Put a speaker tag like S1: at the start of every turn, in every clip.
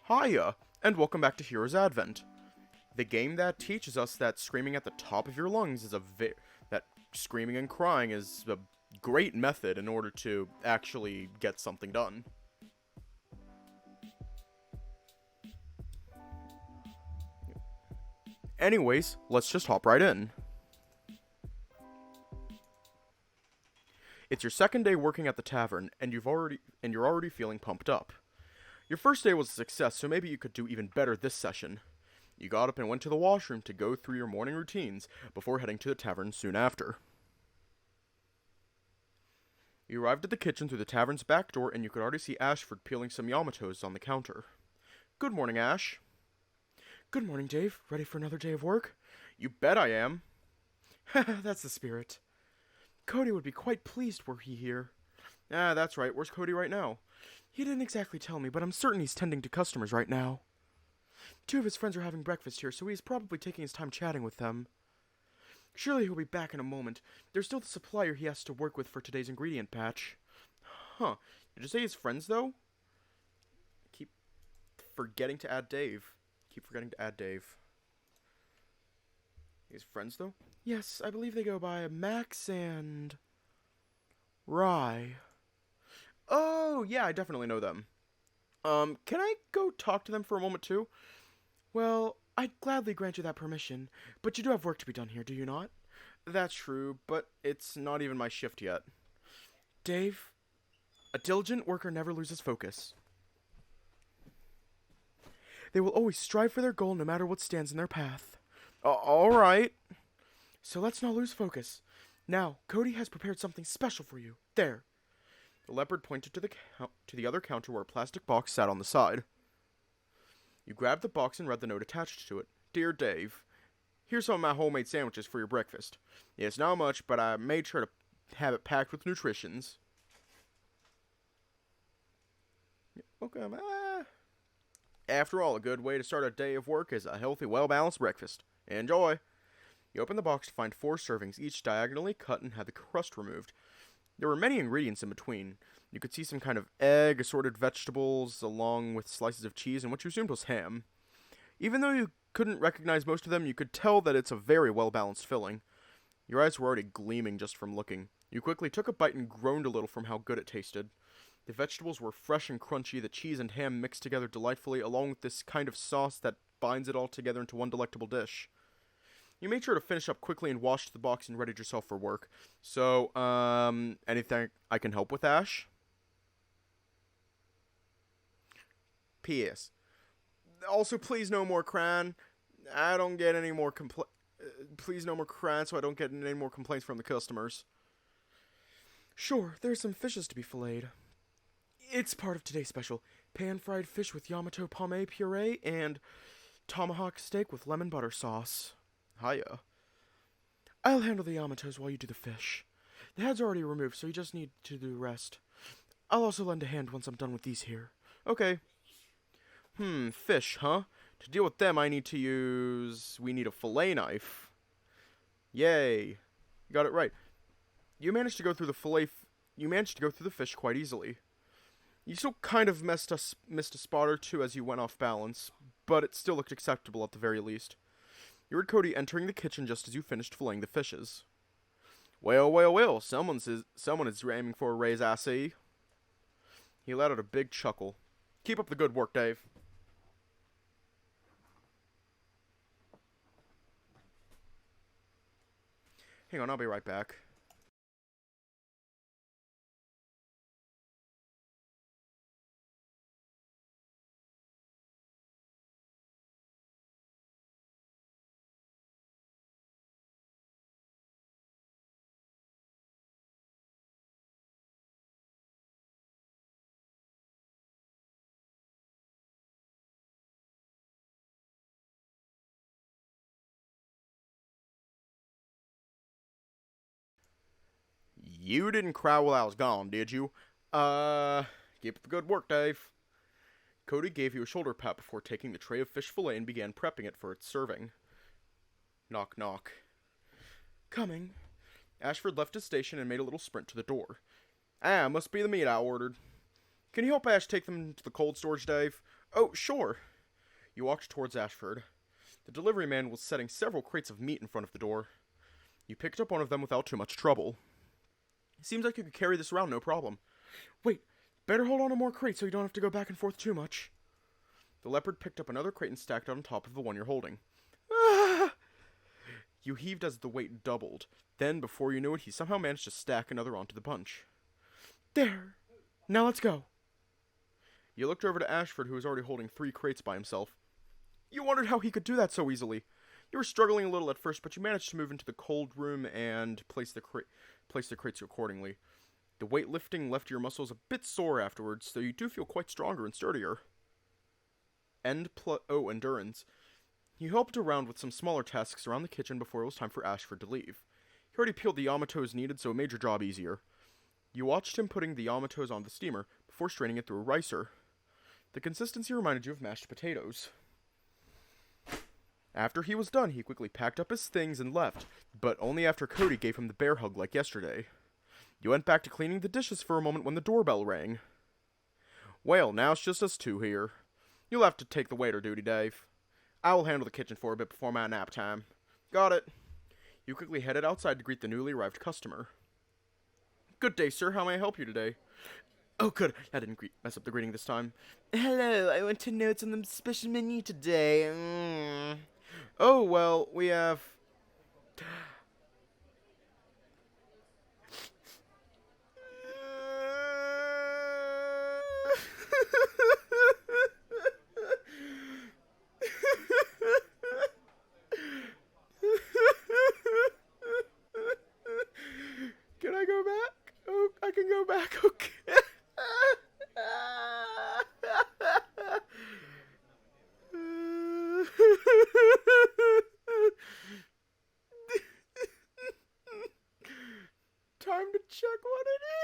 S1: Hiya, and welcome back to Heroes Advent, the game that teaches us that screaming at the top of your lungs is that screaming and crying is a great method in order to actually get something done. Anyways, let's just hop right in. It's your second day working at the tavern, and you're already feeling pumped up. Your first day was a success, so maybe you could do even better this session. You got up and went to the washroom to go through your morning routines before heading to the tavern soon after. You arrived at the kitchen through the tavern's back door, and you could already see Ashford peeling some Yamatos on the counter. Good morning, Ash. Good morning, Dave. Ready for another day of work? You bet I am. That's the spirit. Kody would be quite pleased were he here. Ah, that's right. Where's Kody right now? He didn't exactly tell me, but I'm certain he's tending to customers right now. Two of his friends are having breakfast here, so he's probably taking his time chatting with them. Surely he'll be back in a moment. There's still the supplier he has to work with for today's ingredient patch. Huh. Did you say his friends, though? Keep forgetting to add Dave. His friends, though? Yes, I believe they go by Max and Rye. Oh, yeah, I definitely know them. Can I go talk to them for a moment, too? Well, I'd gladly grant you that permission, but you do have work to be done here, do you not? That's true, but it's not even my shift yet. Dave, a diligent worker never loses focus. They will always strive for their goal no matter what stands in their path. Alright. So let's not lose focus. Now, Kody has prepared something special for you. There. The leopard pointed to the other counter where a plastic box sat on the side. You grabbed the box and read the note attached to it. Dear Dave, here's some of my homemade sandwiches for your breakfast. It's not much, but I made sure to have it packed with nutritions. Okay. After all, a good way to start a day of work is a healthy, well-balanced breakfast. Enjoy! You opened the box to find 4 servings, each diagonally cut and had the crust removed. There were many ingredients in between. You could see some kind of egg, assorted vegetables, along with slices of cheese and what you assumed was ham. Even though you couldn't recognize most of them, you could tell that it's a very well-balanced filling. Your eyes were already gleaming just from looking. You quickly took a bite and groaned a little from how good it tasted. The vegetables were fresh and crunchy, the cheese and ham mixed together delightfully, along with this kind of sauce that binds it all together into one delectable dish. You made sure to finish up quickly and washed the box and readied yourself for work. So, anything I can help with, Ash? P.S. Also, please no more crying. I don't get any more please no more crying so I don't get any more complaints from the customers. Sure, there's some fishes to be filleted. It's part of today's special. Pan-fried fish with Yamato pommes puree and tomahawk steak with lemon butter sauce. Hiya. I'll handle the Yamatos while you do the fish. The head's already removed, so you just need to do the rest. I'll also lend a hand once I'm done with these here. Okay. Fish, huh? To deal with them, we need a fillet knife. Yay. You got it right. You managed to go through the fish quite easily. You still kind of missed a spot or two as you went off balance, but it still looked acceptable at the very least. You heard Kody entering the kitchen just as you finished filleting the fishes. Well, someone is aiming for a raise, I see. He let out a big chuckle. Keep up the good work, Dave. Hang on, I'll be right back. You didn't cry while I was gone, did you? Keep up the good work, Dave. Kody gave you a shoulder pat before taking the tray of fish fillet and began prepping it for its serving. Knock, knock. Coming. Ashford left his station and made a little sprint to the door. Must be the meat I ordered. Can you help Ash take them to the cold storage, Dave? Oh, sure. You walked towards Ashford. The delivery man was setting several crates of meat in front of the door. You picked up one of them without too much trouble. Seems like you could carry this around no problem. Wait, better hold on to more crates so you don't have to go back and forth too much. The leopard picked up another crate and stacked it on top of the one you're holding. Ah! You heaved as the weight doubled. Then, before you knew it, he somehow managed to stack another onto the bunch. There! Now let's go! You looked over to Ashford, who was already holding 3 crates by himself. You wondered how he could do that so easily. You were struggling a little at first, but you managed to move into the cold room and place the crates accordingly. The weightlifting left your muscles a bit sore afterwards, though you do feel quite stronger and sturdier. Endurance. You helped around with some smaller tasks around the kitchen before it was time for Ashford to leave. He already peeled the Yamatos needed, so it made your job easier. You watched him putting the Yamatos on the steamer before straining it through a ricer. The consistency reminded you of mashed potatoes. After he was done, he quickly packed up his things and left, but only after Kody gave him the bear hug like yesterday. You went back to cleaning the dishes for a moment when the doorbell rang. Well, now it's just us 2 here. You'll have to take the waiter duty, Dave. I will handle the kitchen for a bit before my nap time. Got it. You quickly headed outside to greet the newly arrived customer. Good day, sir. How may I help you today? Oh, good. I didn't mess up the greeting this time. Hello, I want to know what's on the special menu today. Oh, well, we have... Can I go back? Oh, I can go back. Okay. Time to check what it is.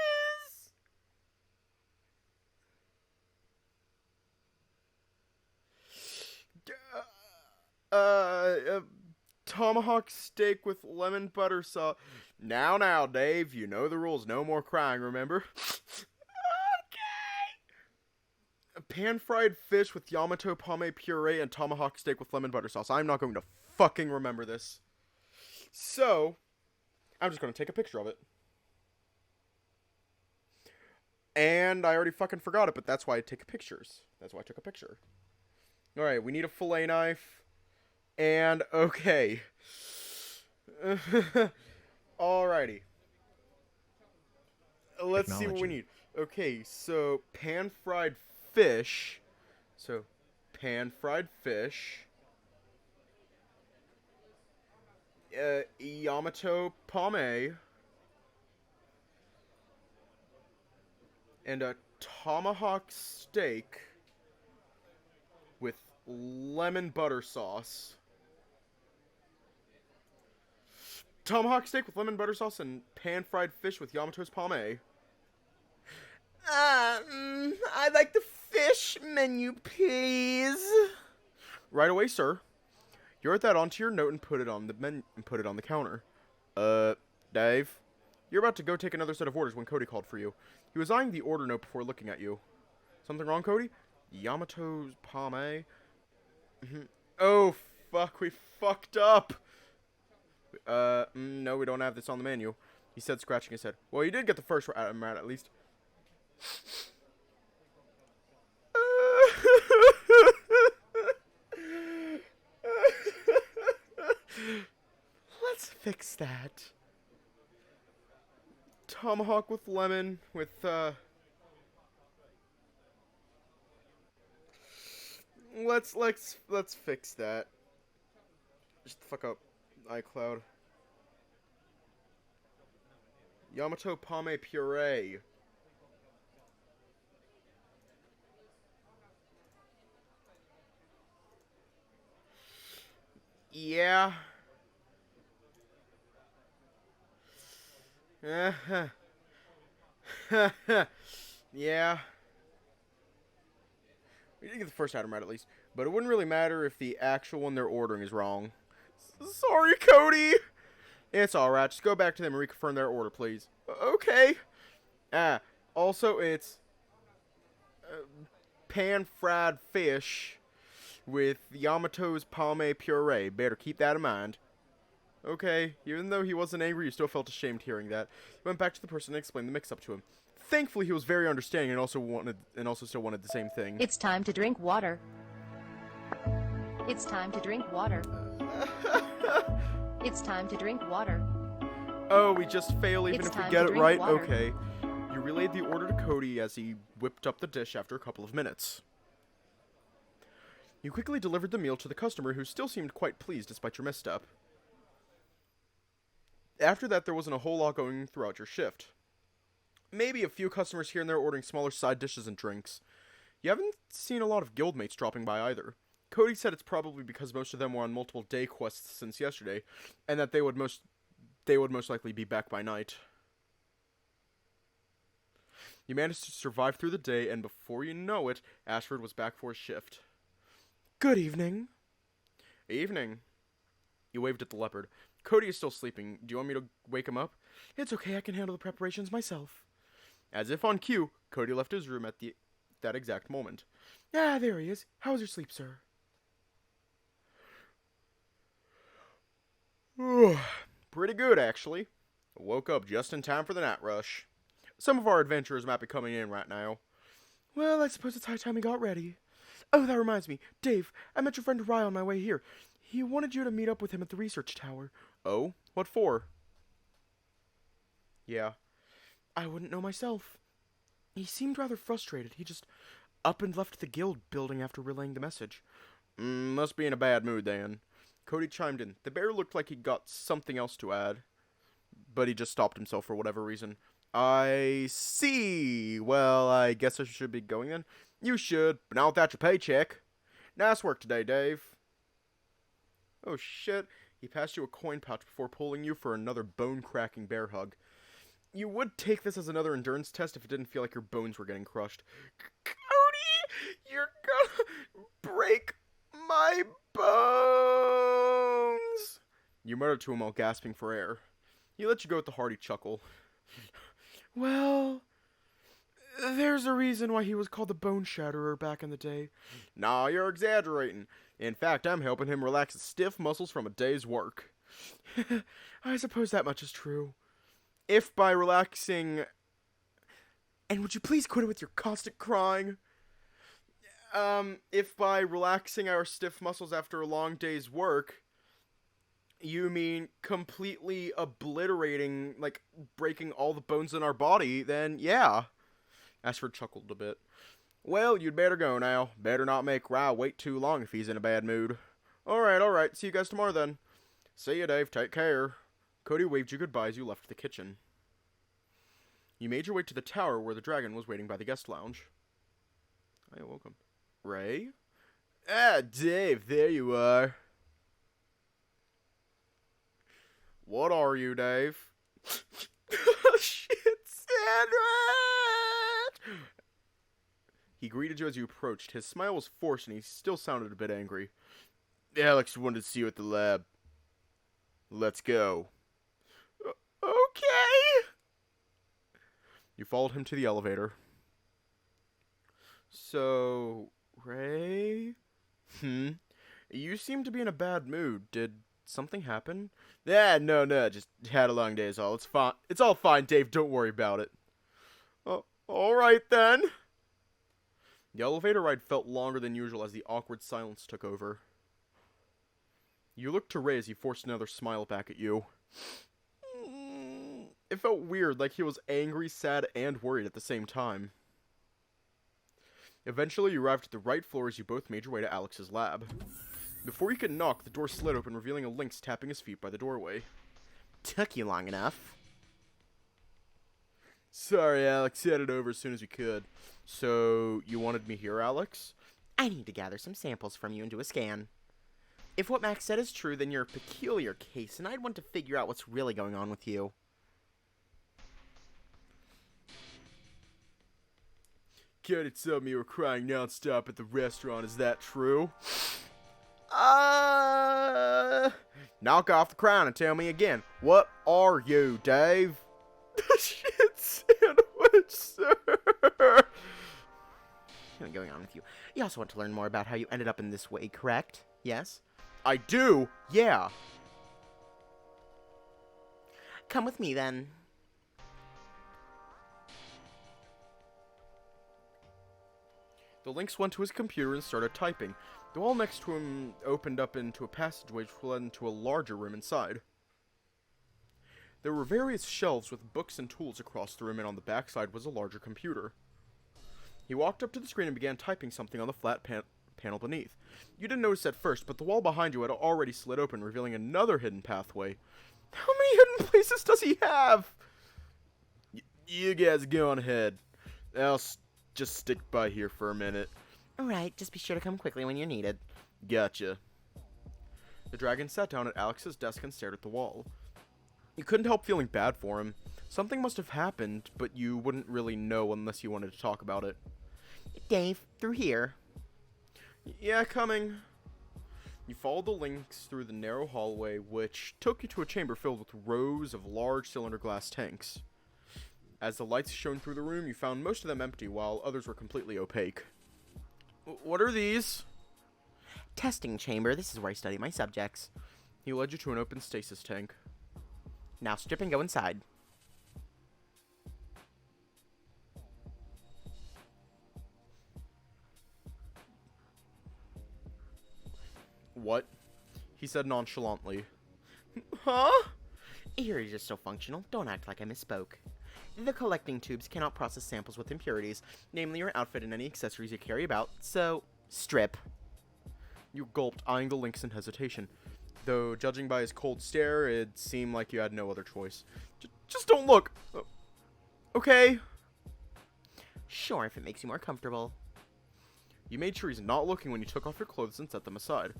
S1: Tomahawk steak with lemon butter sauce. Now, Dave, you know the rules. No more crying, remember? Okay. Pan-fried fish with Yamato Pame puree and tomahawk steak with lemon butter sauce. I'm not going to fucking remember this. So, I'm just going to take a picture of it. And I already fucking forgot it, but that's why I take pictures. That's why I took a picture. Alright, we need a fillet knife. And, okay. Alrighty. Let's see what we need. Okay, so pan-fried fish. So, pan-fried fish. Yamato Pame. And a tomahawk steak with lemon butter sauce. Tomahawk steak with lemon butter sauce and pan-fried fish with Yamato's Pame. I'd like the fish menu, please. Right away, sir. You wrote that onto your note and put it on the counter. Dave, you're about to go take another set of orders when Kody called for you. He was eyeing the order note before looking at you. Something wrong, Kody? Yamato's Pame? Oh, fuck, we fucked up. No, we don't have this on the menu. He said, scratching his head. Well, you did get the first item right, at least. Let's fix that. Tomahawk with lemon, with, Let's fix that. Just fuck up iCloud. Yamato Pame puree. Yeah. Yeah. We did get the first item right, at least. But it wouldn't really matter if the actual one they're ordering is wrong. Sorry, Kody! It's alright. Just go back to them and reconfirm their order, please. Okay. Also, it's... pan-fried fish with Yamato's palme puree. Better keep that in mind. Okay, even though he wasn't angry, you still felt ashamed hearing that. He went back to the person and explained the mix-up to him. Thankfully, he was very understanding and also still wanted the same thing.
S2: It's time to drink water. It's time to drink water. It's time to drink water.
S1: Oh, we just fail even if we get it right?
S2: Water.
S1: Okay. You relayed the order to Kody as he whipped up the dish after a couple of minutes. You quickly delivered the meal to the customer, who still seemed quite pleased despite your misstep. After that, there wasn't a whole lot going throughout your shift. Maybe a few customers here and there ordering smaller side dishes and drinks. You haven't seen a lot of guildmates dropping by either. Kody said it's probably because most of them were on multiple day quests since yesterday, and that they would most likely be back by night. You managed to survive through the day, and before you know it, Ashford was back for his shift. Good evening. Evening. You waved at the leopard. Kody is still sleeping. Do you want me to wake him up? It's okay, I can handle the preparations myself. As if on cue, Kody left his room at that exact moment. Ah, there he is. How was your sleep, sir? Pretty good, actually. Woke up just in time for the night rush. Some of our adventurers might be coming in right now. Well, I suppose it's high time we got ready. Oh, that reminds me. Dave, I met your friend Rye on my way here. He wanted you to meet up with him at the research tower. Oh? What for? Yeah. I wouldn't know myself. He seemed rather frustrated. He just up and left the guild building after relaying the message. Must be in a bad mood then. Kody chimed in. The bear looked like he got something else to add, but he just stopped himself for whatever reason. I see. Well, I guess I should be going then. You should, but not without your paycheck. Nice work today, Dave. Oh shit. He passed you a coin pouch before pulling you for another bone-cracking bear hug. You would take this as another endurance test if it didn't feel like your bones were getting crushed. Kody, you're gonna break my bones. You muttered to him while gasping for air. He let you go with a hearty chuckle. Well, there's a reason why he was called the Bone Shatterer back in the day. Nah, you're exaggerating. In fact, I'm helping him relax his stiff muscles from a day's work. I suppose that much is true. If by relaxing... And would you please quit it with your constant crying? If by relaxing our stiff muscles after a long day's work, you mean completely obliterating, like, breaking all the bones in our body, then yeah. Ashford chuckled a bit. Well, you'd better go now. Better not make Rye wait too long if he's in a bad mood. Alright. See you guys tomorrow then. See you, Dave. Take care. Kody waved you goodbye as you left the kitchen. You made your way to the tower where the dragon was waiting by the guest lounge. Hey, welcome. Ray? Ah, Dave, there you are. What are you, Dave? Shit sandwich! He greeted you as you approached. His smile was forced and he still sounded a bit angry. Alex wanted to see you at the lab. Let's go. Okay. You followed him to the elevator. So, Ray? You seem to be in a bad mood. Did something happen? Yeah, no, just had a long day is all. It's fine. It's all fine, Dave. Don't worry about it. Alright then. The elevator ride felt longer than usual as the awkward silence took over. You looked to Ray as he forced another smile back at you. It felt weird, like he was angry, sad, and worried at the same time. Eventually, you arrived at the right floor as you both made your way to Alex's lab. Before you could knock, the door slid open, revealing a lynx tapping his feet by the doorway. Took you long enough. Sorry, Alex. Had it over as soon as we could. So, you wanted me here, Alex? I need to gather some samples from you and do a scan. If what Max said is true, then you're a peculiar case, and I'd want to figure out what's really going on with you. Kody told me you were crying nonstop at the restaurant. Is that true? Knock off the crown and tell me again. What are you, Dave? Shit sandwich, sir.
S3: feeling going on with you. You also want to learn more about how you ended up in this way, correct? Yes?
S1: I do, yeah.
S3: Come with me, then.
S1: The Lynx went to his computer and started typing. The wall next to him opened up into a passageway which led into a larger room inside. There were various shelves with books and tools across the room, and on the backside was a larger computer. He walked up to the screen and began typing something on the flat panel beneath. You didn't notice at first, but the wall behind you had already slid open, revealing another hidden pathway. How many hidden places does he have? You guys go on ahead. I'll just stick by here for a minute.
S3: Alright, just be sure to come quickly when you're needed.
S1: Gotcha. The dragon sat down at Alex's desk and stared at the wall. You couldn't help feeling bad for him. Something must have happened, but you wouldn't really know unless you wanted to talk about it.
S3: Dave, through here.
S1: Yeah, coming. You followed the Lynx through the narrow hallway, which took you to a chamber filled with rows of large cylinder glass tanks. As the lights shone through the room, you found most of them empty, while others were completely opaque. What are these?
S3: Testing chamber. This is where I study my subjects.
S1: He led you to an open stasis tank.
S3: Now strip and go inside.
S1: What? He said nonchalantly.
S3: Huh? Here you're just so functional. Don't act like I misspoke. The collecting tubes cannot process samples with impurities, namely your outfit and any accessories you carry about, so strip.
S1: You gulped, eyeing the Lynx in hesitation. Though, judging by his cold stare, it seemed like you had no other choice. Just don't look! Okay.
S3: Sure, if it makes you more comfortable.
S1: You made sure he's not looking when you took off your clothes and set them aside.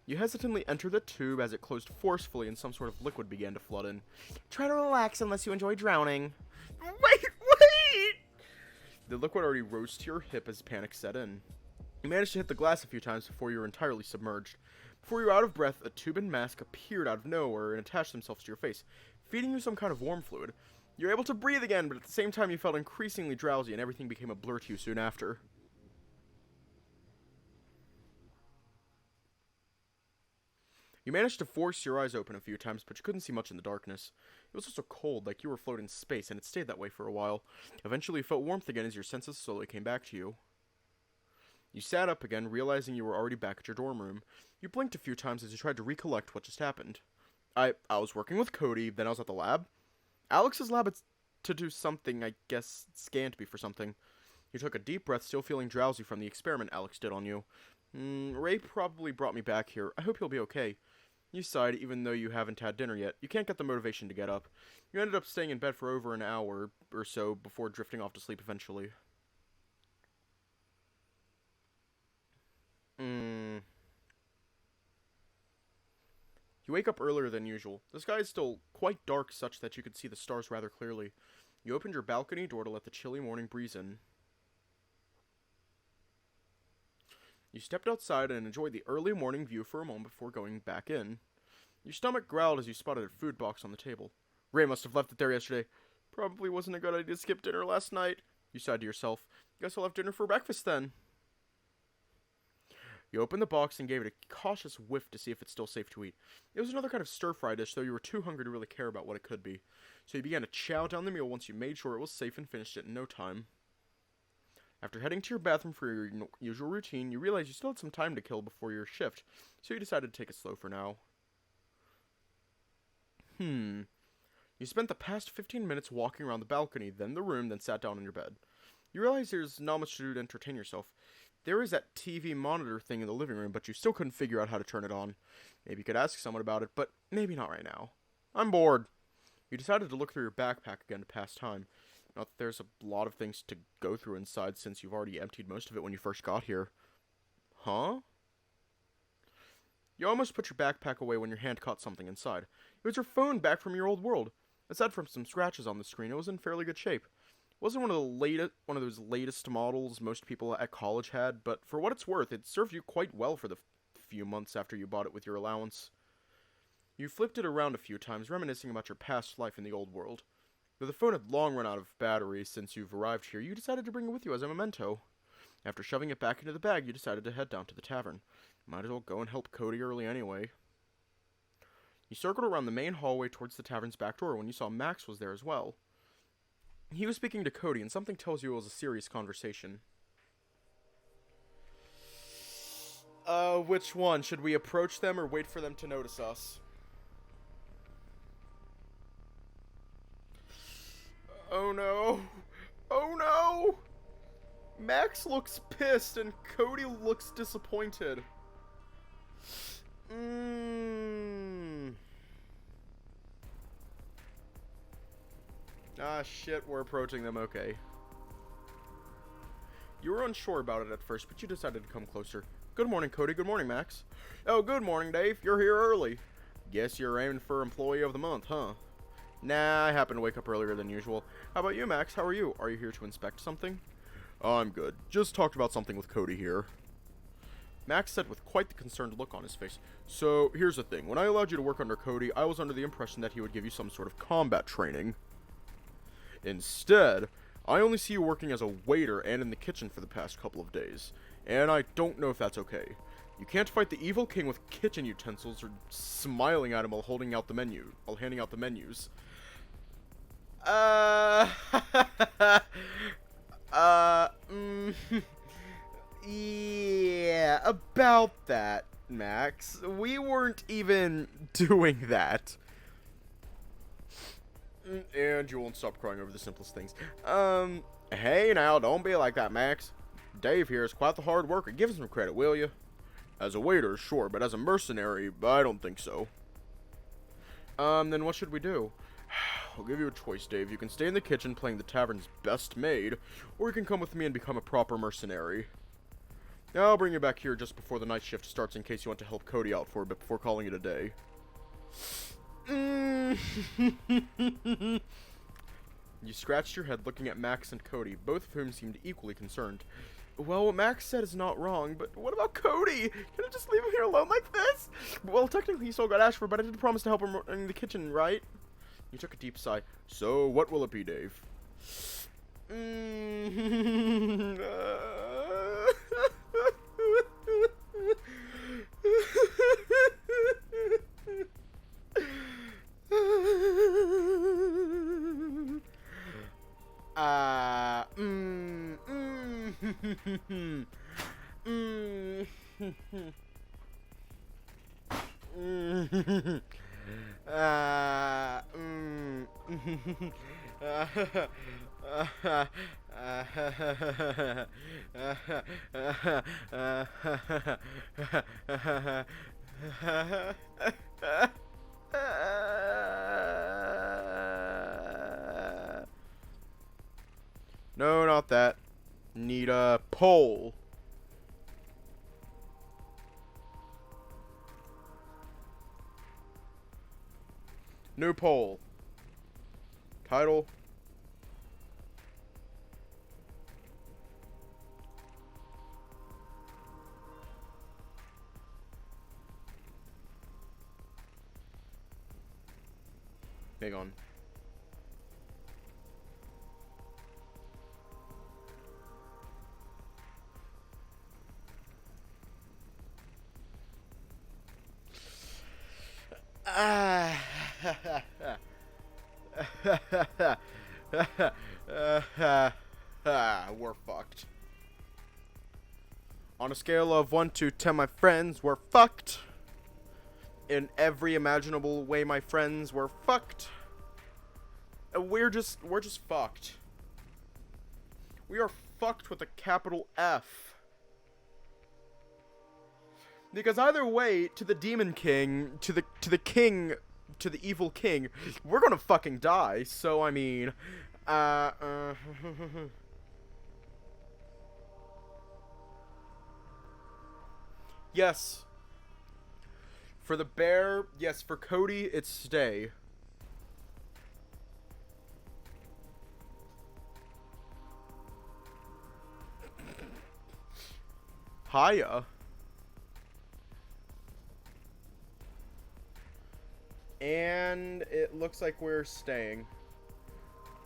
S1: You hesitantly entered the tube as it closed forcefully and some sort of liquid began to flood in.
S3: Try to relax unless you enjoy drowning.
S1: Wait! The liquid already rose to your hip as panic set in. You managed to hit the glass a few times before you were entirely submerged. Before you were out of breath, a tube and mask appeared out of nowhere and attached themselves to your face, feeding you some kind of warm fluid. You were able to breathe again, but at the same time you felt increasingly drowsy and everything became a blur to you soon after. You managed to force your eyes open a few times, but you couldn't see much in the darkness. It was also cold, like you were floating in space, and it stayed that way for a while. Eventually you felt warmth again as your senses slowly came back to you. You sat up again, realizing you were already back at your dorm room. You blinked a few times as you tried to recollect what just happened. I was working with Kody, then I was at the lab. Alex's lab had to do something, I guess scanned me for something. You took a deep breath, still feeling drowsy from the experiment Alex did on you. Ray probably brought me back here. I hope he'll be okay. You sighed, even though you haven't had dinner yet. You can't get the motivation to get up. You ended up staying in bed for over an hour or so before drifting off to sleep eventually. You wake up earlier than usual. The sky is still quite dark such that you could see the stars rather clearly. You opened your balcony door to let the chilly morning breeze in. You stepped outside and enjoyed the early morning view for a moment before going back in. Your stomach growled as you spotted a food box on the table. Ray must have left it there yesterday. Probably wasn't a good idea to skip dinner last night, you sighed to yourself. Guess I'll have dinner for breakfast then. You opened the box and gave it a cautious whiff to see if it's still safe to eat. It was another kind of stir-fry dish, though you were too hungry to really care about what it could be. So you began to chow down the meal once you made sure it was safe and finished it in no time. After heading to your bathroom for your usual routine, you realized you still had some time to kill before your shift, so you decided to take it slow for now. You spent the past 15 minutes walking around the balcony, then the room, then sat down on your bed. You realize there's not much to do to entertain yourself. There is that TV monitor thing in the living room, but you still couldn't figure out how to turn it on. Maybe you could ask someone about it, but maybe not right now. I'm bored. You decided to look through your backpack again to pass time. Not that there's a lot of things to go through inside since you've already emptied most of it when you first got here. Huh? You almost put your backpack away when your hand caught something inside. It was your phone back from your old world. Aside from some scratches on the screen, it was in fairly good shape. It wasn't one of those latest models most people at college had, but for what it's worth, it served you quite well for the few months after you bought it with your allowance. You flipped it around a few times, reminiscing about your past life in the old world. Though the phone had long run out of battery since you've arrived here, you decided to bring it with you as a memento. After shoving it back into the bag, you decided to head down to the tavern. Might as well go and help Kody early anyway. You circled around the main hallway towards the tavern's back door when you saw Max was there as well. He was speaking to Kody, and something tells you it was a serious conversation. Which one? Should we approach them or wait for them to notice us? Oh no! Oh no! Max looks pissed and Kody looks disappointed. Ah, shit, we're approaching them, okay. You were unsure about it at first, but you decided to come closer. Good morning, Kody. Good morning, Max. Oh, good morning, Dave. You're here early. Guess you're aiming for Employee of the Month, huh? Nah, I happen to wake up earlier than usual. How about you, Max? How are you? Are you here to inspect something? I'm good. Just talked about something with Kody here. Max said with quite the concerned look on his face. So, here's the thing. When I allowed you to work under Kody, I was under the impression that he would give you some sort of combat training. Instead, I only see you working as a waiter and in the kitchen for the past couple of days. And I don't know if that's okay. You can't fight the evil king with kitchen utensils or smiling at him while handing out the menus. Yeah, about that, Max. We weren't even doing that. And you won't stop crying over the simplest things. Hey now, don't be like that, Max. Dave here is quite the hard worker. Give him some credit, will you? As a waiter, sure, but as a mercenary, I don't think so. Then what should we do? I'll give you a choice, Dave. You can stay in the kitchen playing the tavern's best maid, or you can come with me and become a proper mercenary. I'll bring you back here just before the night shift starts in case you want to help Kody out for a bit before calling it a day. You scratched your head looking at Max and Kody, both of whom seemed equally concerned. Well, what Max said is not wrong, but what about Kody? Can I just leave him here alone like this? Well, technically he still got asked for, but I did promise to help him in the kitchen, right? You took a deep sigh. So, what will it be, Dave? No, not that. Need a pole. New pole. Title. Hang on. We're fucked. On a scale of 1 to 10, my friends, we're fucked. In every imaginable way, my friends, we're fucked. We're just fucked. We are fucked with a capital F. Because either way, to the demon king, to the evil king, we're gonna fucking die. So I mean, yes. For the bear, yes. For Kody, it's stay. Hiya. And it looks like we're staying.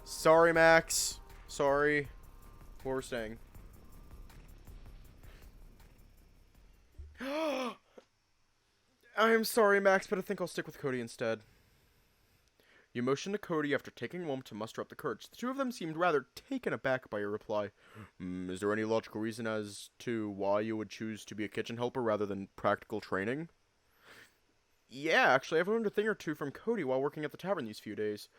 S1: Sorry, Max. Sorry. We're staying. I'm sorry, Max, but I think I'll stick with Kody instead. You motioned to Kody after taking a moment to muster up the courage. The two of them seemed rather taken aback by your reply. Is there any logical reason as to why you would choose to be a kitchen helper rather than practical training? Yeah, actually, I've learned a thing or two from Kody while working at the tavern these few days.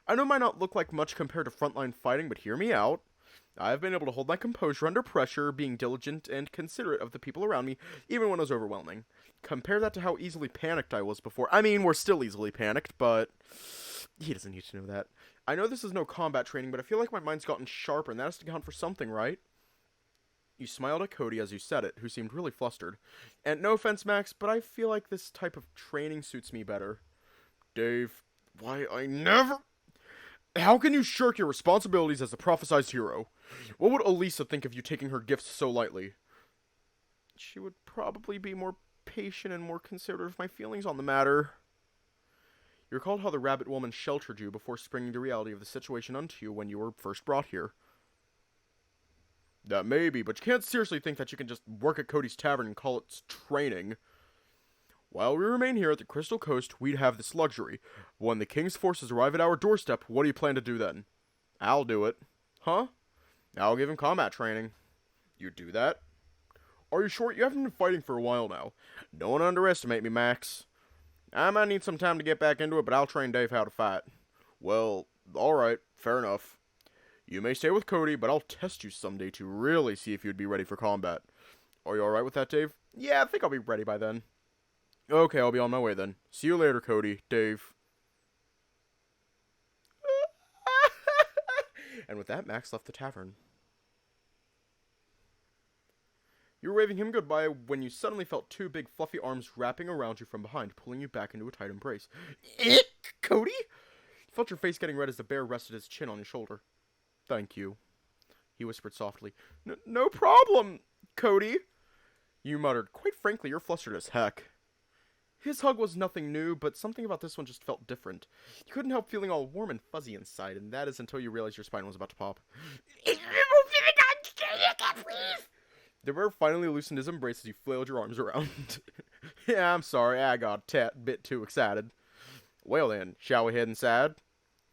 S1: I know it might not look like much compared to frontline fighting, but hear me out. I've been able to hold my composure under pressure, being diligent and considerate of the people around me, even when it was overwhelming. Compare that to how easily panicked I was before. I mean, we're still easily panicked, but he doesn't need to know that. I know this is no combat training, but I feel like my mind's gotten sharper, and that has to count for something, right? You smiled at Kody as you said it, who seemed really flustered. And no offense, Max, but I feel like this type of training suits me better. Dave, why I never... How can you shirk your responsibilities as a prophesized hero? What would Elisa think of you taking her gifts so lightly? She would probably be more patient and more considerate of my feelings on the matter. You recalled how the rabbit woman sheltered you before springing the reality of the situation onto you when you were first brought here. That may be, but you can't seriously think that you can just work at Kody's tavern and call it training. While we remain here at the Crystal Coast, we'd have this luxury. When the King's forces arrive at our doorstep, what do you plan to do then? I'll do it. Huh? I'll give him combat training. You do that? Are you sure? You haven't been fighting for a while now. Don't underestimate me, Max. I might need some time to get back into it, but I'll train Dave how to fight. Well, alright, fair enough. You may stay with Kody, but I'll test you someday to really see if you'd be ready for combat. Are you alright with that, Dave? Yeah, I think I'll be ready by then. Okay, I'll be on my way then. See you later, Kody. Dave. And with that, Max left the tavern. You were waving him goodbye when you suddenly felt two big fluffy arms wrapping around you from behind, pulling you back into a tight embrace. Kody? You felt your face getting red as the bear rested his chin on your shoulder. Thank you, he whispered softly. No problem, Kody, you muttered. Quite frankly, you're flustered as heck. His hug was nothing new, but something about this one just felt different. You couldn't help feeling all warm and fuzzy inside, and that is until you realized your spine was about to pop. The bear finally loosened his embrace as you flailed your arms around. Yeah, I'm sorry, I got a bit too excited. Well then, shall we head inside?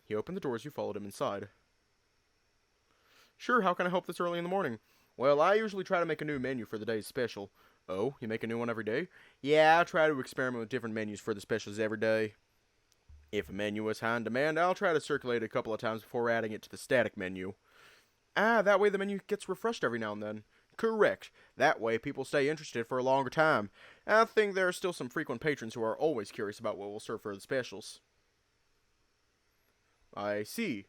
S1: He opened the door as you followed him inside. Sure, how can I help this early in the morning? Well, I usually try to make a new menu for the day's special. Oh, you make a new one every day? Yeah, I try to experiment with different menus for the specials every day. If a menu is high in demand, I'll try to circulate it a couple of times before adding it to the static menu. Ah, that way the menu gets refreshed every now and then. Correct. That way people stay interested for a longer time. I think there are still some frequent patrons who are always curious about what we'll serve for the specials. I see.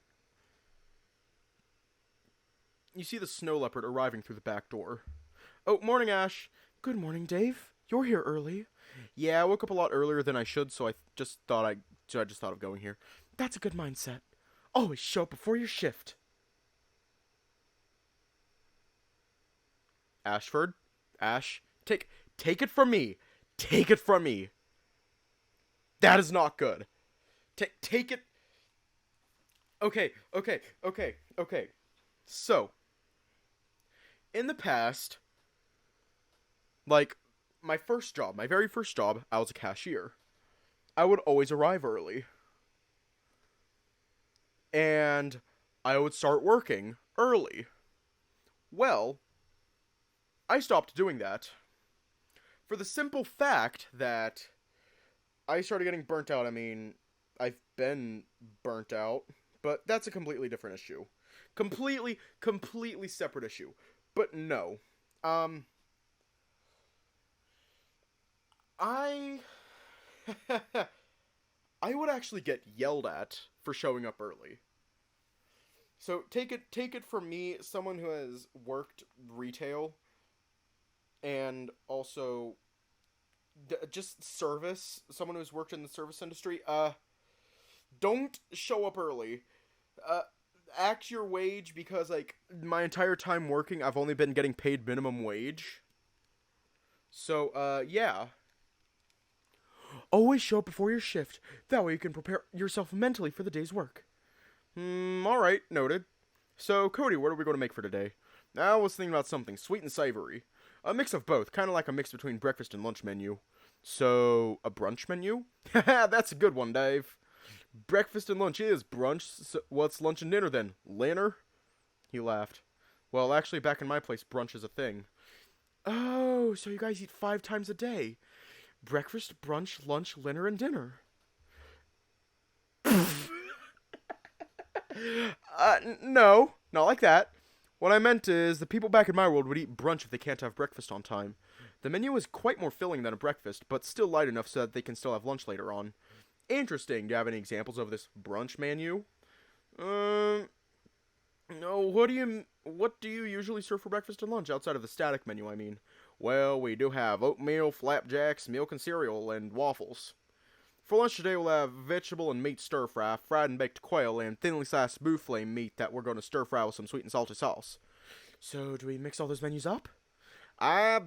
S1: You see the snow leopard arriving through the back door. Oh, morning, Ash. Good morning, Dave. You're here early. Yeah, I woke up a lot earlier than I should, so I just thought of going here. That's a good mindset. Always show up before your shift. Ashford? Ash? Take it from me. Take it from me. That is not good. Take it. Okay. So, in the past, like, my very first job, I was a cashier. I would always arrive early. And I would start working early. Well, I stopped doing that. For the simple fact that I started getting burnt out. I mean, I've been burnt out, but that's a completely different issue. Completely separate issue. But no. I would actually get yelled at for showing up early. So take it from me, someone who has worked retail and also just service, someone who's worked in the service industry. Don't show up early. Act your wage, because like my entire time working, I've only been getting paid minimum wage. So yeah. Always show up before your shift. That way you can prepare yourself mentally for the day's work. Alright, noted. So, Kody, what are we going to make for today? I was thinking about something sweet and savory. A mix of both, kind of like a mix between breakfast and lunch menu. So, a brunch menu? Haha, that's a good one, Dave. Breakfast and lunch is brunch. So what's lunch and dinner then? Dinner? He laughed. Well, actually, back in my place, brunch is a thing. Oh, so you guys eat 5 times a day. Breakfast, brunch, lunch, dinner, and dinner. No, not like that. What I meant is, the people back in my world would eat brunch if they can't have breakfast on time. The menu is quite more filling than a breakfast, but still light enough so that they can still have lunch later on. Interesting. Do you have any examples of this brunch menu? No, what do you usually serve for breakfast and lunch outside of the static menu, I mean? Well, we do have oatmeal, flapjacks, milk and cereal, and waffles. For lunch today, we'll have vegetable and meat stir fry, fried and baked quail, and thinly sliced buffalo meat that we're going to stir fry with some sweet and salty sauce. So, do we mix all those menus up? I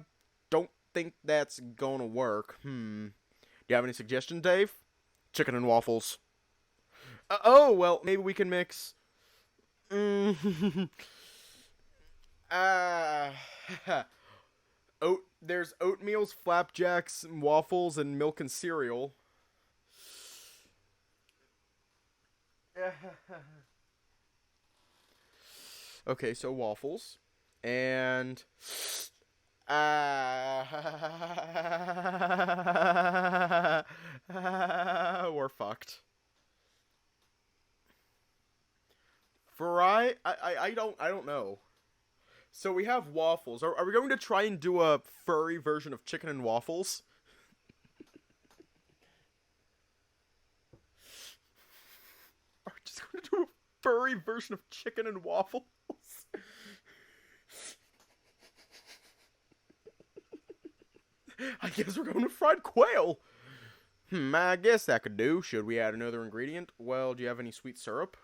S1: don't think that's gonna work. Do you have any suggestions, Dave? Chicken and waffles. Oh, well, maybe we can mix. uh, there's oatmeals, flapjacks, waffles, and milk and cereal. Okay, so waffles. And we're fucked. Fry? I don't know. So we have waffles. Are we going to try and do a furry version of chicken and waffles? Are we just going to do a furry version of chicken and waffles? I guess we're going with fried quail. I guess that could do. Should we add another ingredient? Well, do you have any sweet syrup?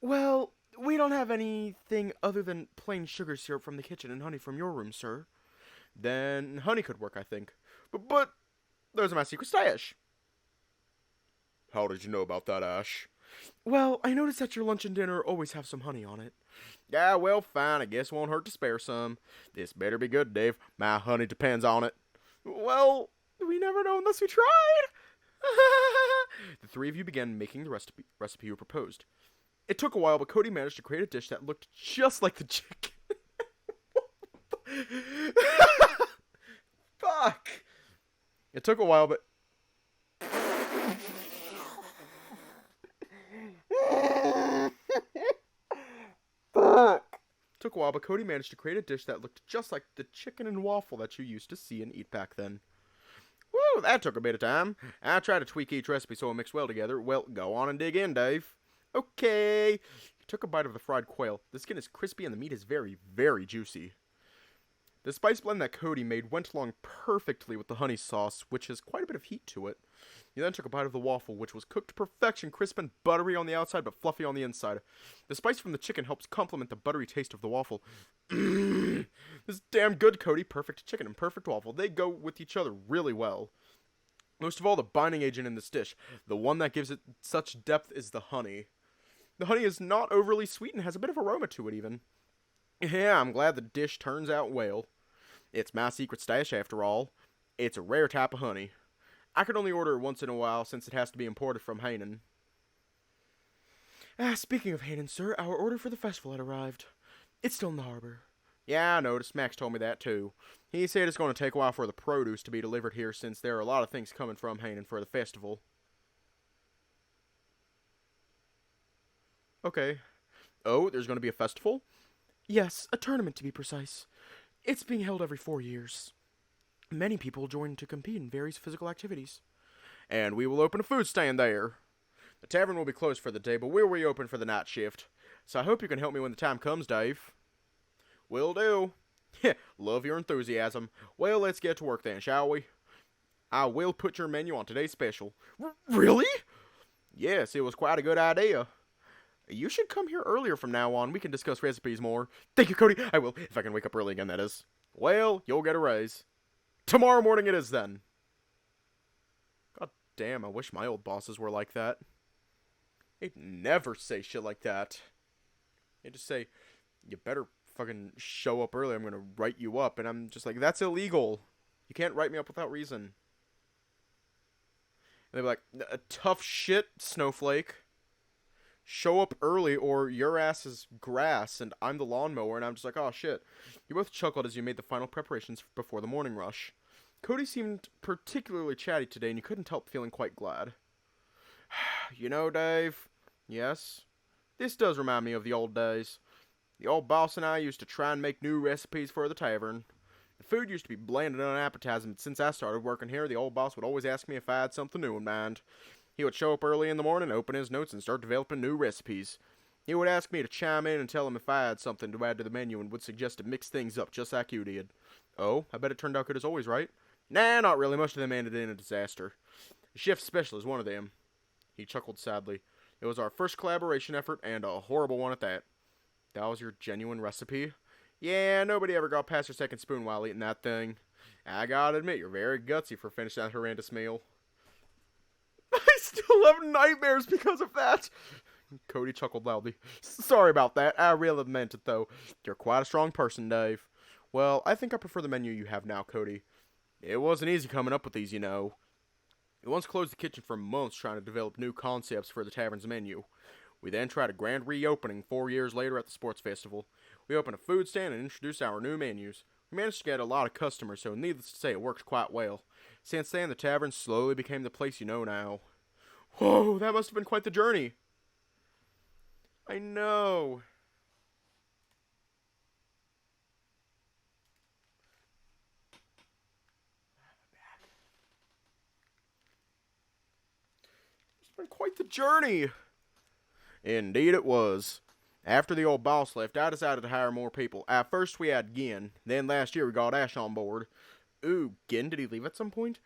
S1: Well, we don't have anything other than plain sugar syrup from the kitchen and honey from your room, sir. Then honey could work, I think. But there's my secret stash. How did you know about that, Ash? Well, I noticed that your lunch and dinner always have some honey on it. Yeah, well, fine. I guess it won't hurt to spare some. This better be good, Dave. My honey depends on it. Well, we never know unless we tried. The three of you began making the recipe you proposed. It took a while, but Kody managed to create a dish that looked just like the chicken. Fuck. It took a while, but... Fuck. Took a while, but Kody managed to create a dish that looked just like the chicken and waffle that you used to see and eat back then. Woo, that took a bit of time. I tried to tweak each recipe so it mixed well together. Well, go on and dig in, Dave. Okay. He took a bite of the fried quail. The skin is crispy and the meat is very, very juicy. The spice blend that Kody made went along perfectly with the honey sauce, which has quite a bit of heat to it. He then took a bite of the waffle, which was cooked to perfection, crisp and buttery on the outside, but fluffy on the inside. The spice from the chicken helps complement the buttery taste of the waffle. This is damn good, Kody. Perfect chicken and perfect waffle. They go with each other really well. Most of all, the binding agent in this dish, the one that gives it such depth, is the honey. The honey is not overly sweet and has a bit of aroma to it, even. Yeah, I'm glad the dish turns out well. It's my secret stash, after all. It's a rare type of honey. I can only order it once in a while, since it has to be imported from Hanan. Speaking of Hanan, sir, our order for the festival had arrived. It's still in the harbor. Yeah, I noticed. Max told me that, too. He said it's going to take a while for the produce to be delivered here, since there are a lot of things coming from Hanan for the festival. Okay. Oh, there's going to be a festival? Yes, a tournament to be precise. It's being held every 4 years. Many people join to compete in various physical activities. And we will open a food stand there. The tavern will be closed for the day, but we'll reopen for the night shift. So I hope you can help me when the time comes, Dave. Will do. Love your enthusiasm. Well, let's get to work then, shall we? I will put your menu on today's special. Really? Yes, it was quite a good idea. You should come here earlier from now on. We can discuss recipes more. Thank you, Kody. I will, if I can wake up early again, that is. Well, you'll get a raise. Tomorrow morning it is then. God damn, I wish my old bosses were like that. They'd never say shit like that. They'd just say, you better fucking show up early, I'm gonna write you up. And I'm just like, that's illegal. You can't write me up without reason. And they'd be like, tough shit, Snowflake. Show up early or your ass is grass and I'm the lawnmower. And I'm just like, oh shit. You both chuckled as you made the final preparations before the morning rush. Kody seemed particularly chatty today and you couldn't help feeling quite glad. You know, Dave, yes, this does remind me of the old days. The old boss and I used to try and make new recipes for the tavern. The food used to be bland and unappetizing, but since I started working here, the old boss would always ask me if I had something new in mind. He would show up early in the morning, open his notes, and start developing new recipes. He would ask me to chime in and tell him if I had something to add to the menu and would suggest to mix things up just like you did. Oh, I bet it turned out good as always, right? Nah, not really. Most of them ended in a disaster. The chef special is one of them. He chuckled sadly. It was our first collaboration effort, and a horrible one at that. That was your genuine recipe? Yeah, nobody ever got past their second spoon while eating that thing. I gotta admit, you're very gutsy for finishing that horrendous meal. I still have nightmares because of that. Kody chuckled loudly. Sorry about that. I really meant it, though. You're quite a strong person, Dave. Well, I think I prefer the menu you have now, Kody. It wasn't easy coming up with these, you know. We once closed the kitchen for months trying to develop new concepts for the tavern's menu. We then tried a grand reopening 4 years later at the sports festival. We opened a food stand and introduced our new menus. We managed to get a lot of customers, so needless to say, it worked quite well. Since then, the tavern slowly became the place you know now. Whoa, that must have been quite the journey. I know. It's been quite the journey. Indeed it was. After the old boss left, I decided to hire more people. At first we had Gin, then last year we got Ash on board. Ooh, Gin, did he leave at some point?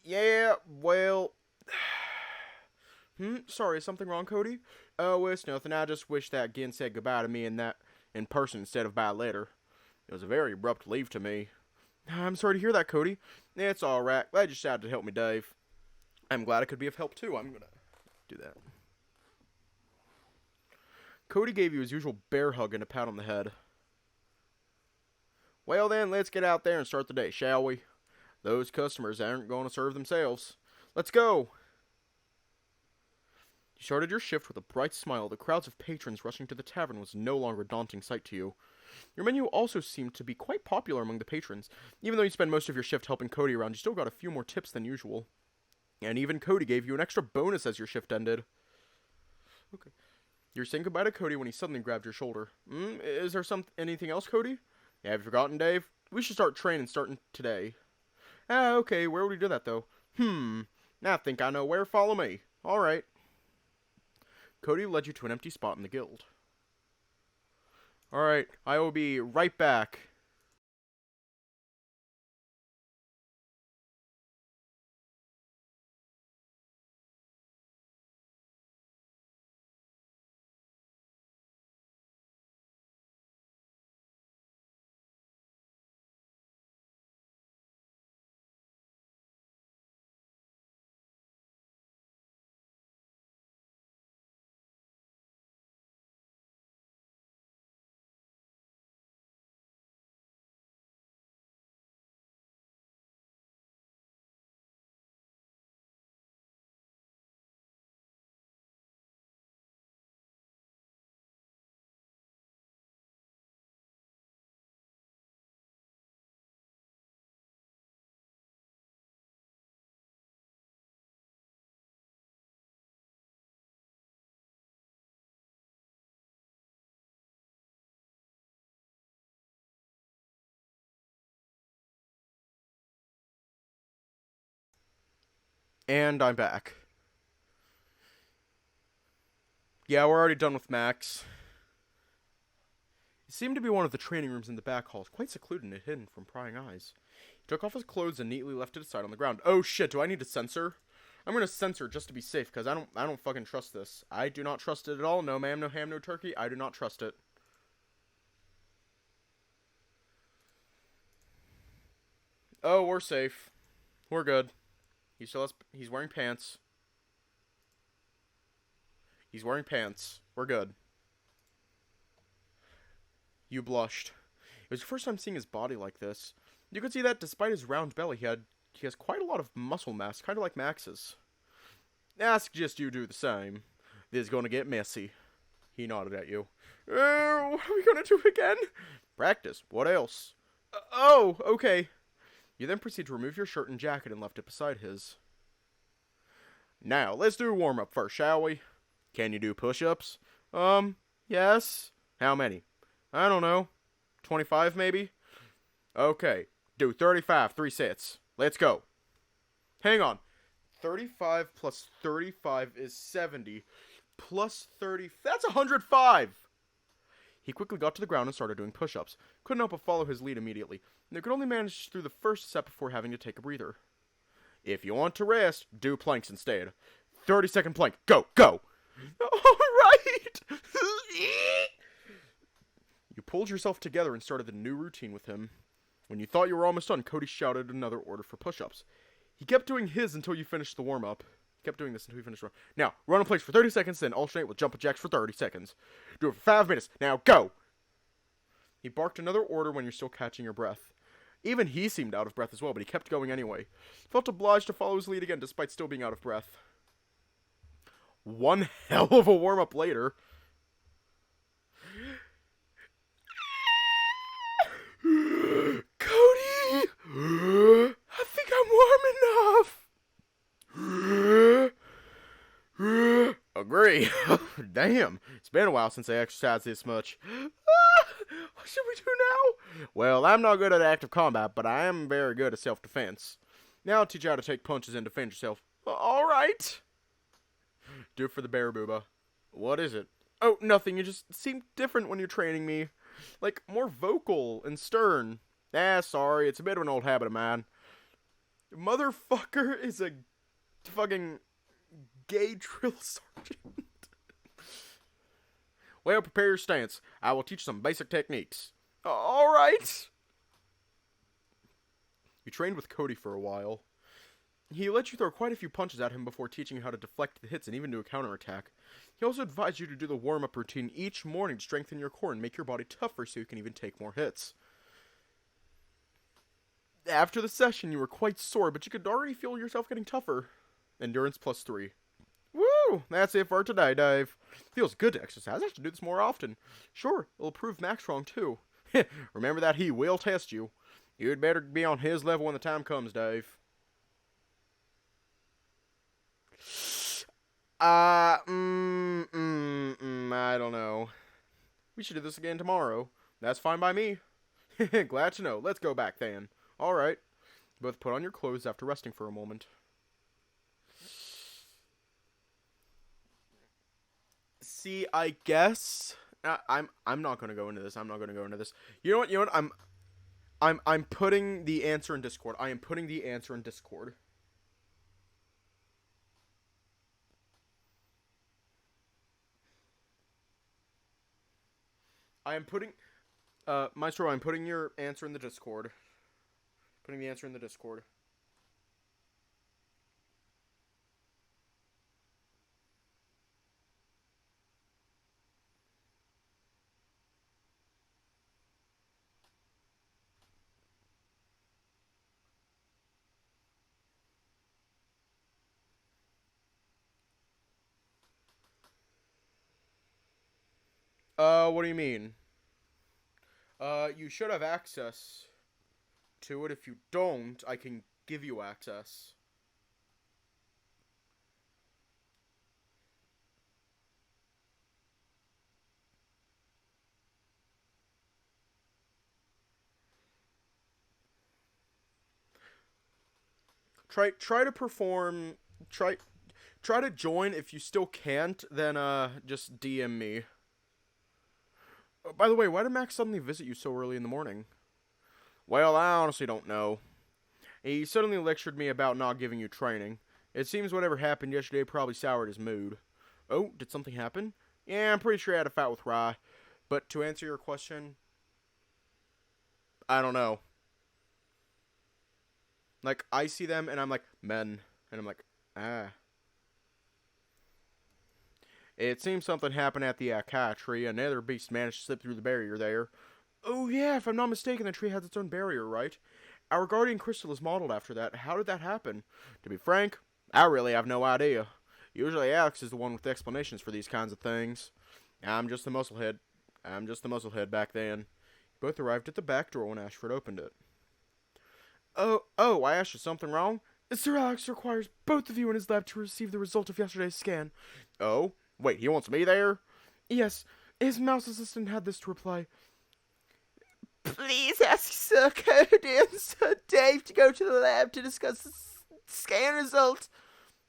S1: Yeah, well... Sorry, is something wrong, Kody? Oh, it's nothing. I just wish that Gin said goodbye to me in person instead of by letter. It was a very abrupt leave to me. I'm sorry to hear that, Kody. It's alright. Glad you decided to help me, Dave. I'm glad I could be of help, too. I'm gonna do that. Kody gave you his usual bear hug and a pat on the head. Well then, let's get out there and start the day, shall we? Those customers aren't going to serve themselves. Let's go! You started your shift with a bright smile. The crowds of patrons rushing to the tavern was no longer a daunting sight to you. Your menu also seemed to be quite popular among the patrons. Even though you spent most of your shift helping Kody around, you still got a few more tips than usual. And even Kody gave you an extra bonus as your shift ended. Okay. You're saying goodbye to Kody when he suddenly grabbed your shoulder. Is there anything else, Kody? Yeah, have you forgotten, Dave? We should start training starting today. Ah, okay, where would we do that, though? I think I know where. Follow me. Alright. Kody led you to an empty spot in the guild. Alright, I will be right back. And I'm back. Yeah, we're already done with Max. It seemed to be one of the training rooms in the back halls, quite secluded and hidden from prying eyes. He took off his clothes and neatly left it aside on the ground. Oh shit, do I need to censor? I'm gonna censor just to be safe, because I don't fucking trust this. I do not trust it at all. No ma'am, no ham, no turkey. I do not trust it. Oh, we're safe. We're good. He's wearing pants. He's wearing pants. We're good. You blushed. It was your first time seeing his body like this. You could see that despite his round belly, he has quite a lot of muscle mass, kind of like Max's. I suggest you do the same. This is gonna get messy. He nodded at you. What are we gonna do again? Practice. What else? Oh, okay. You then proceed to remove your shirt and jacket and left it beside his. Now, let's do a warm-up first, shall we? Can you do push-ups? Yes. How many? I don't know. 25, maybe? Okay. Do 35, 3 sets. Let's go. Hang on. 35 plus 35 is 70. Plus 30... That's 105! He quickly got to the ground and started doing push-ups. Couldn't help but follow his lead immediately. They could only manage through the first set before having to take a breather. If you want to rest, do planks instead. 30-second plank. Go, go! Alright! You pulled yourself together and started the new routine with him. When you thought you were almost done, Kody shouted another order for push-ups. He kept doing his until you finished the warm-up. He kept doing this until you finished the warm-up. Now, run in place for 30 seconds, then alternate with jumping jacks for 30 seconds. Do it for 5 minutes. Now, go! He barked another order when you're still catching your breath. Even he seemed out of breath as well, but he kept going anyway. He felt obliged to follow his lead again, despite still being out of breath. One hell of a warm-up later. Kody! I think I'm warm enough. Agree. Damn, it's been a while since I exercised this much. What should we do now? Well, I'm not good at active combat, but I am very good at self-defense. Now I'll teach you how to take punches and defend yourself. Alright. Do it for the bear booba. What is it? Oh, nothing. You just seem different when you're training me. Like, more vocal and stern. Sorry. It's a bit of an old habit of mine. Motherfucker is a fucking gay drill sergeant. Well, prepare your stance. I will teach some basic techniques. Alright. You trained with Kody for a while. He let you throw quite a few punches at him before teaching you how to deflect the hits and even do a counterattack. He also advised you to do the warm-up routine each morning to strengthen your core and make your body tougher so you can even take more hits. After the session, you were quite sore, but you could already feel yourself getting tougher. Endurance plus 3. Woo! That's it for today, Dave. Feels good to exercise. I should do this more often. Sure, it'll prove Max wrong, too. Remember that he will test you. You'd better be on his level when the time comes, Dave. I don't know. We should do this again tomorrow. That's fine by me. Glad to know. Let's go back then. Alright. Both put on your clothes after resting for a moment. See, I guess I'm not gonna go into this. I'm not gonna go into this. You know what? You know what? I'm putting the answer in Discord. I am putting the answer in Discord. I am putting, Maestro, I'm putting your answer in the Discord. Putting the answer in the Discord. What do you mean? You should have access to it. If you don't, I can give you access. Try to perform, try to join. If you still can't, then, just DM me. By the way, why did Max suddenly visit you so early in the morning? Well, I honestly don't know. He suddenly lectured me about not giving you training. It seems whatever happened yesterday probably soured his mood. Oh, did something happen? Yeah, I'm pretty sure I had a fight with Rye. But to answer your question, I don't know. Like, I see them and I'm like, men. And I'm like, ah. It seems something happened at the Akai tree. Another beast managed to slip through the barrier there. Oh yeah, if I'm not mistaken, the tree has its own barrier, right? Our guardian crystal is modeled after that. How did that happen? To be frank, I really have no idea. Usually Alex is the one with the explanations for these kinds of things. I'm just the musclehead. Back then. Both arrived at the back door when Ashford opened it. Oh, Ash, is something wrong? Sir Alex requires both of you in his lab to receive the result of yesterday's scan. Oh? Wait, he wants me there? Yes, his mouse assistant had this to reply.
S3: Please ask Sir Kody and Sir Dave to go to the lab to discuss the scan result.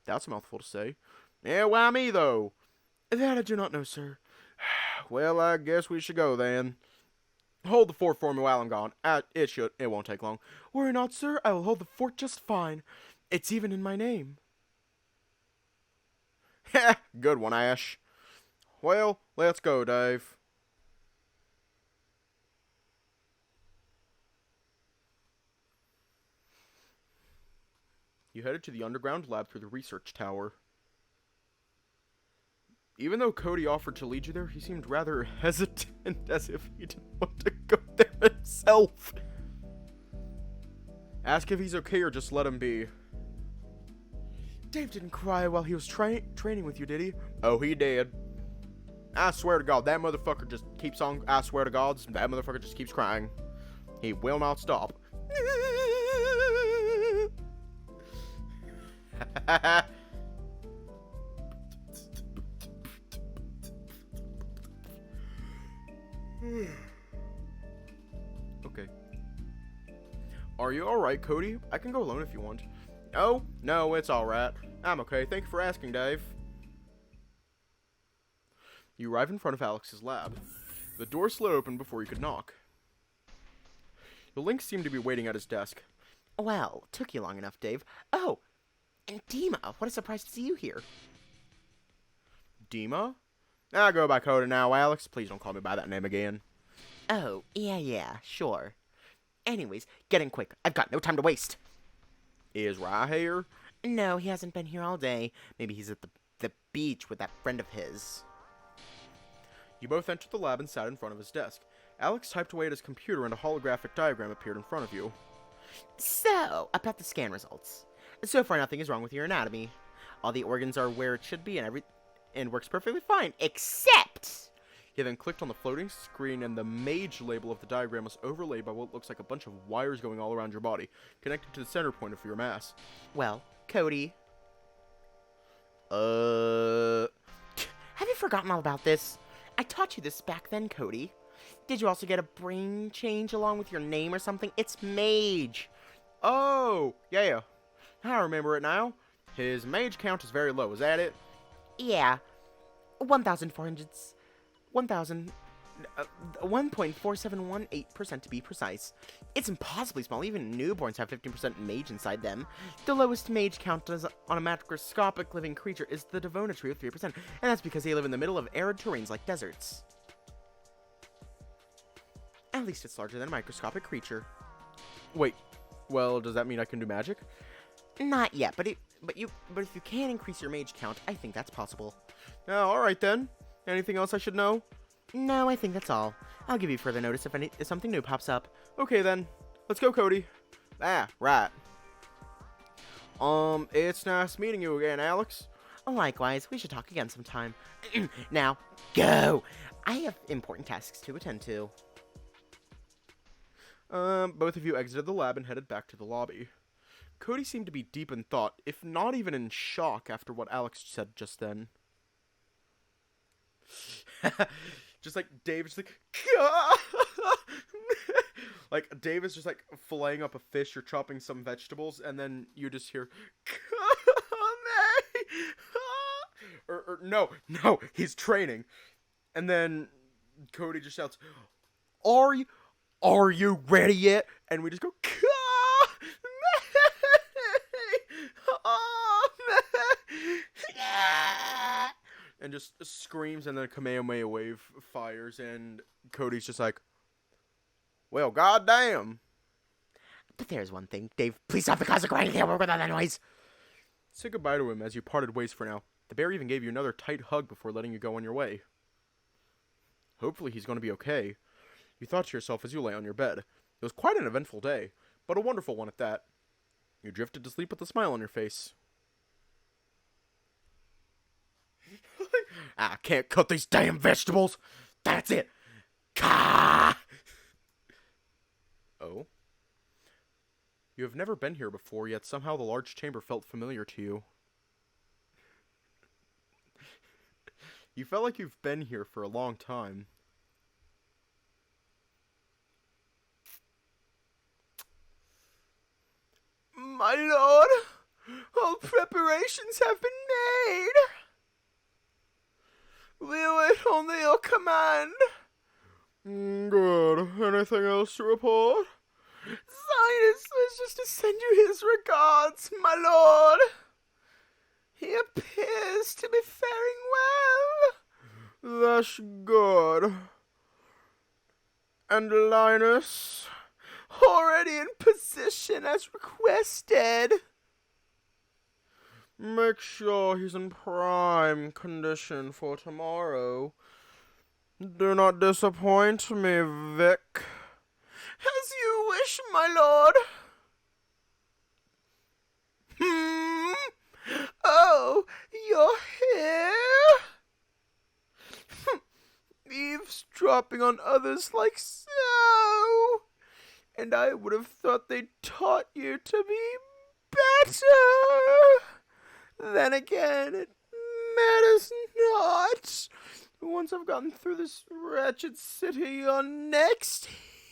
S1: That's a mouthful to say. Yeah, why me, though?
S3: That I do not know, sir.
S1: Well, I guess we should go, then. Hold the fort for me while I'm gone. It won't take long.
S3: Worry not, sir. I will hold the fort just fine. It's even in my name.
S1: Heh, good one, Ash. Well, let's go, Dave. You headed to the underground lab through the research tower. Even though Kody offered to lead you there, he seemed rather hesitant, as if he didn't want to go there himself. Ask if he's okay or just let him be.
S3: Dave didn't cry while he was training with you, did he?
S1: Oh, he did. I swear to God, that motherfucker just keeps on. I swear to God, that motherfucker just keeps crying. He will not stop. Okay. Are you alright, Kody? I can go alone if you want. Oh, no, it's alright. I'm okay. Thank you for asking, Dave. You arrive in front of Alex's lab. The door slid open before you could knock. The Lynx seemed to be waiting at his desk.
S3: Well, took you long enough, Dave. Oh, and Dima, what a surprise to see you here.
S1: Dima? I'll go by Kody now, Alex. Please don't call me by that name again.
S3: Oh, yeah, sure. Anyways, get in quick. I've got no time to waste.
S1: Is Rye here?
S3: No, he hasn't been here all day. Maybe he's at the beach with that friend of his.
S1: You both entered the lab and sat in front of his desk. Alex typed away at his computer and a holographic diagram appeared in front of you.
S3: So, about the scan results. So far, nothing is wrong with your anatomy. All the organs are where it should be and works perfectly fine, except...
S1: He then clicked on the floating screen and the mage label of the diagram was overlaid by what looks like a bunch of wires going all around your body, connected to the center point of your mass.
S3: Well, Kody. Have you forgotten all about this? I taught you this back then, Kody. Did you also get a brain change along with your name or something? It's Mage.
S1: Oh, yeah. I remember it now. His mage count is very low, is that it?
S3: Yeah. 1.4718% to be precise. It's impossibly small. Even newborns have 15% mage inside them. The lowest mage count on a macroscopic living creature is the Devona tree with 3%, and that's because they live in the middle of arid terrains like deserts. At least it's larger than a microscopic creature.
S1: Wait, well, does that mean I can do magic?
S3: Not yet, but if you can increase your mage count, I think that's possible.
S1: Oh, alright then. Anything else I should know?
S3: No, I think that's all. I'll give you further notice if something new pops up.
S1: Okay then. Let's go, Kody. Ah, right. It's nice meeting you again, Alex.
S3: Likewise, we should talk again sometime. Now, go! I have important tasks to attend to.
S1: Both of you exited the lab and headed back to the lobby. Kody seemed to be deep in thought, if not even in shock after what Alex said just then. Just like Dave is like like Dave is just like filleting up a fish or chopping some vegetables, and then you just hear or no, he's training, and then Kody just shouts, Are you ready yet? And we just go and just screams, and then a Kamehameha wave fires, and Cody's just like, well, goddamn.
S3: But there's one thing, Dave. Please stop the cosmic grinding. Can't work without that noise.
S1: Say goodbye to him as you parted ways for now. The bear even gave you another tight hug before letting you go on your way. Hopefully he's going to be okay. You thought to yourself as you lay on your bed. It was quite an eventful day, but a wonderful one at that. You drifted to sleep with a smile on your face. I can't cut these damn vegetables. That's it. Ka! Oh? You have never been here before, yet somehow the large chamber felt familiar to you. You felt like you've been here for a long time. My lord, all preparations have been made. We wait on your command. Good. Anything else to report? Zionist wishes to send you his regards, my lord. He appears to be faring well. That's good. And Linus, already in position as requested. Make sure he's in prime condition for tomorrow. Do not disappoint me, Vic. As you wish, my lord. Oh, you're here? Eavesdropping on others like so. And I would have thought they taught you to be better. Then again, it matters not. Once I've gotten through this wretched city, your next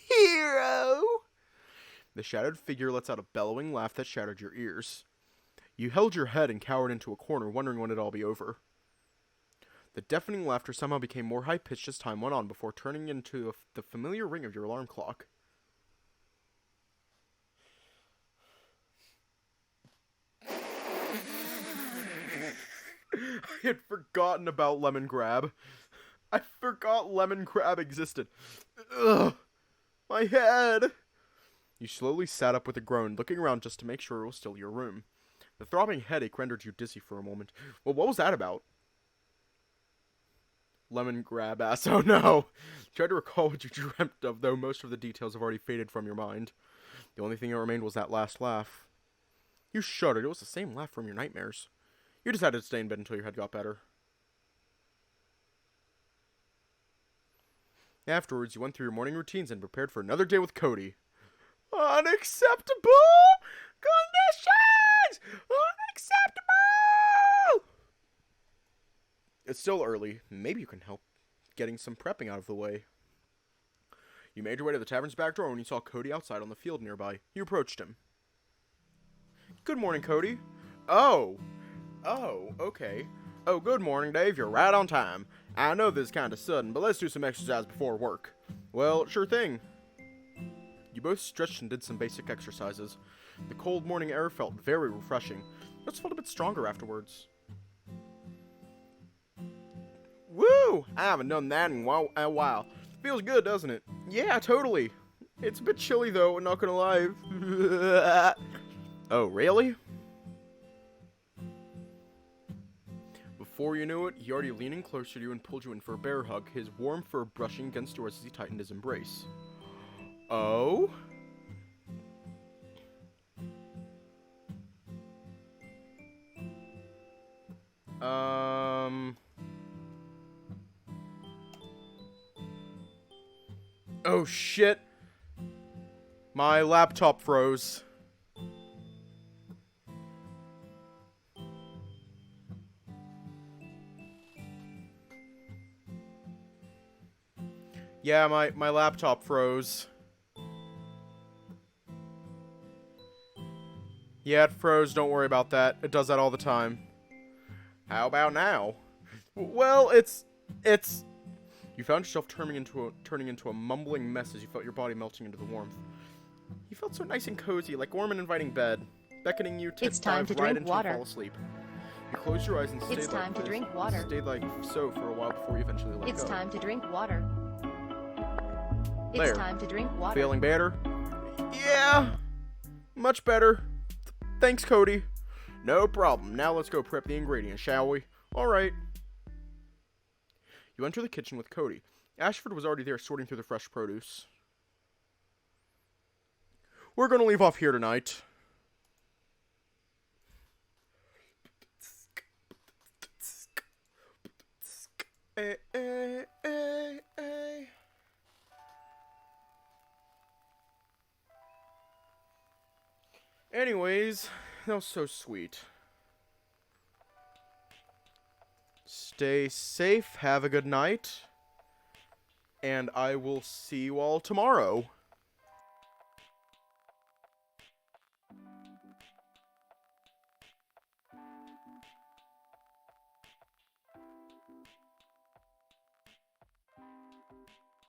S1: hero. The shadowed figure lets out a bellowing laugh that shattered your ears. You held your head and cowered into a corner, wondering when it'd all be over. The deafening laughter somehow became more high-pitched as time went on before turning into the familiar ring of your alarm clock. I had forgotten about Lemon Grab. I forgot Lemon Grab existed. Ugh. My head. You slowly sat up with a groan, looking around just to make sure it was still your room. The throbbing headache rendered you dizzy for a moment. Well, what was that about? Lemon Grab ass. Oh no! Try to recall what you dreamt of, though most of the details have already faded from your mind. The only thing that remained was that last laugh. You shuddered. It was the same laugh from your nightmares. You decided to stay in bed until your head got better. Afterwards, you went through your morning routines and prepared for another day with Kody. Unacceptable conditions! Unacceptable! It's still early. Maybe you can help getting some prepping out of the way. You made your way to the tavern's back door when you saw Kody outside on the field nearby. You approached him. Good morning, Kody. Oh, okay. Oh, good morning, Dave. You're right on time. I know this is kind of sudden, but let's do some exercise before work. Well, sure thing. You both stretched and did some basic exercises. The cold morning air felt very refreshing. You just felt a bit stronger afterwards. Woo! I haven't done that in a while. Feels good, doesn't it? Yeah, totally. It's a bit chilly, though, not gonna lie. Oh, really? Before you knew it, he already leaning closer to you and pulled you in for a bear hug, his warm fur brushing against yours as he tightened his embrace. Oh? Oh shit. My laptop froze. Yeah, my laptop froze. Yeah, it froze. Don't worry about that. It does that all the time. How about now? Well, it's... You found yourself turning into a mumbling mess as you felt your body melting into the warmth. You felt so nice and cozy, like warm and inviting bed, beckoning you to
S2: It's time
S3: dive
S2: to
S3: right
S2: drink
S3: into
S2: water.
S3: and fall asleep. You closed your eyes and stayed
S2: It's time
S3: like
S2: to drink water.
S3: Stayed like so for a while before you eventually let
S2: It's
S3: go.
S2: time to drink water. It's
S3: There.
S2: time to drink water.
S3: Feeling better? Yeah, much better. Thanks, Kody. No problem. Now let's go prep the ingredients, shall we? All right. You enter the kitchen with Kody. Ashford was already there sorting through the fresh produce. We're going to leave off here tonight.
S1: eh. Anyways, that was so sweet. Stay safe, have a good night, and I will see you all tomorrow.